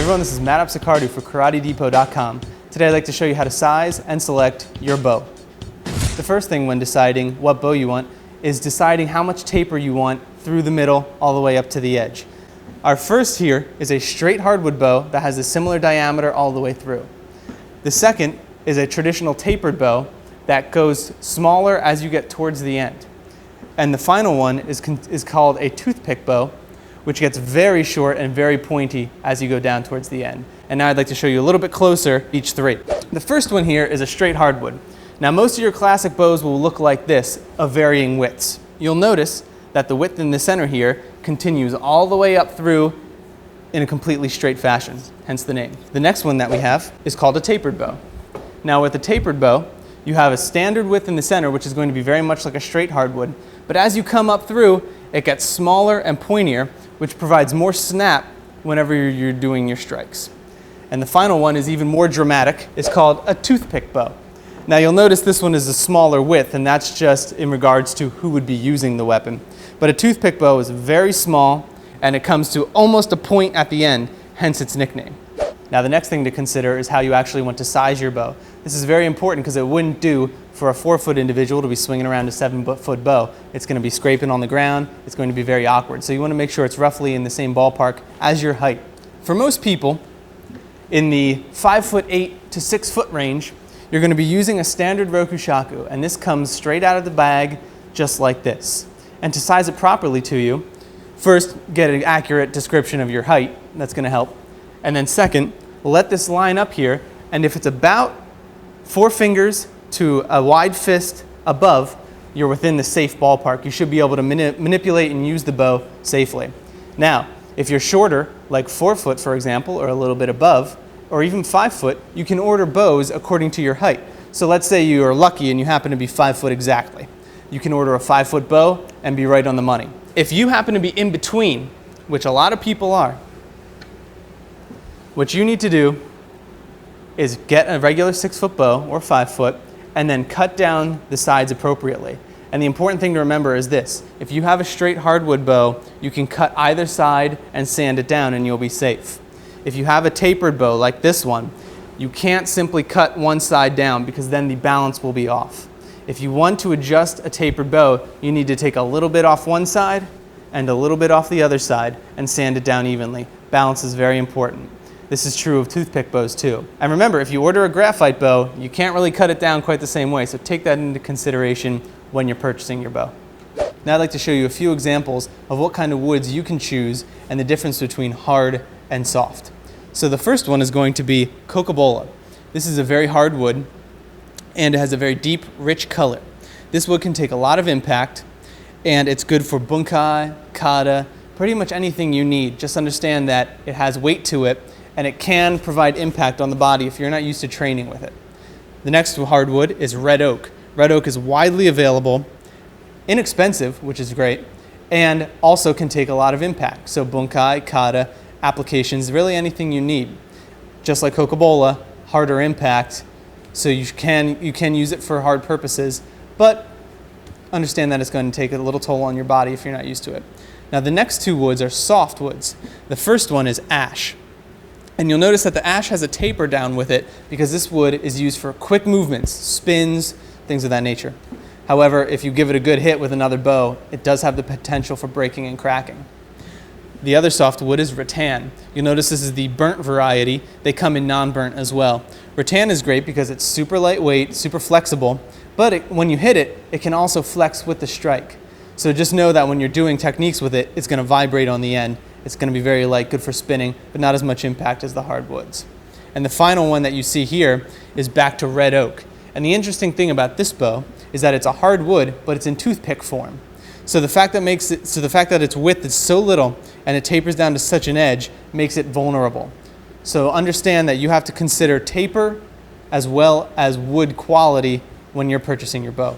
Hey everyone, this is Matt Apsicardu for KarateDepot.com. Today I'd like to show you how to size and select your bow. The first thing when deciding what bow you want is deciding how much taper you want through the middle all the way up to the edge. Our first here is a straight hardwood bow that has a similar diameter all the way through. The second is a traditional tapered bow that goes smaller as you get towards the end. And the final one is called a toothpick bow, which gets very short and very pointy as you go down towards the end. And now I'd like to show you a little bit closer each three. The first one here is a straight hardwood. Now most of your classic bows will look like this, of varying widths. You'll notice that the width in the center here continues all the way up through in a completely straight fashion, hence the name. The next one that we have is called a tapered bow. Now with a tapered bow, you have a standard width in the center, which is going to be very much like a straight hardwood, but as you come up through, it gets smaller and pointier, which provides more snap whenever you're doing your strikes. And the final one is even more dramatic. It's called a toothpick bow. Now you'll notice this one is a smaller width, and that's just in regards to who would be using the weapon. But a toothpick bow is very small, and it comes to almost a point at the end, hence its nickname. Now the next thing to consider is how you actually want to size your bow. This is very important because it wouldn't do for a 4-foot individual to be swinging around a 7-foot bow. It's going to be scraping on the ground. It's going to be very awkward. So you want to make sure it's roughly in the same ballpark as your height. For most people, in the 5'8" to 6-foot range, you're going to be using a standard rokushaku, and this comes straight out of the bag just like this. And to size it properly to you, first get an accurate description of your height. That's going to help. And then second, let this line up here, and if it's about 4 fingers to a wide fist above, you're within the safe ballpark. You should be able to manipulate and use the bow safely. Now, if you're shorter, like 4 foot for example, or a little bit above, or even 5 foot, you can order bows according to your height. So let's say you are lucky and you happen to be 5 foot exactly. You can order a 5-foot bow and be right on the money. If you happen to be in between, which a lot of people are, what you need to do is get a regular 6-foot bow or 5-foot and then cut down the sides appropriately. And the important thing to remember is this: if you have a straight hardwood bow, you can cut either side and sand it down and you'll be safe. If you have a tapered bow like this one, you can't simply cut one side down because then the balance will be off. If you want to adjust a tapered bow, you need to take a little bit off one side and a little bit off the other side and sand it down evenly. Balance is very important. This is true of toothpick bows too. And remember, if you order a graphite bow, you can't really cut it down quite the same way, so take that into consideration when you're purchasing your bow. Now I'd like to show you a few examples of what kind of woods you can choose and the difference between hard and soft. So the first one is going to be Cocobolo. This is a very hard wood, and it has a very deep, rich color. This wood can take a lot of impact, and it's good for bunkai, kata, pretty much anything you need. Just understand that it has weight to it, and it can provide impact on the body if you're not used to training with it. The next hardwood is red oak. Red oak is widely available, inexpensive, which is great, and also can take a lot of impact. So bunkai, kata, applications, really anything you need. Just like Cocobolo, harder impact, so you can use it for hard purposes, but understand that it's going to take a little toll on your body if you're not used to it. Now the next two woods are soft woods. The first one is ash. And you'll notice that the ash has a taper down with it because this wood is used for quick movements, spins, things of that nature. However, if you give it a good hit with another bow, it does have the potential for breaking and cracking. The other soft wood is rattan. You'll notice this is the burnt variety. They come in non-burnt as well. Rattan is great because it's super lightweight, super flexible, but when you hit it, it can also flex with the strike. So just know that when you're doing techniques with it, it's going to vibrate on the end. It's going to be very light, good for spinning, but not as much impact as the hardwoods. And the final one that you see here is back to red oak. And the interesting thing about this bow is that it's a hardwood, but it's in toothpick form. So the fact that its width is so little and it tapers down to such an edge makes it vulnerable. So understand that you have to consider taper as well as wood quality when you're purchasing your bow.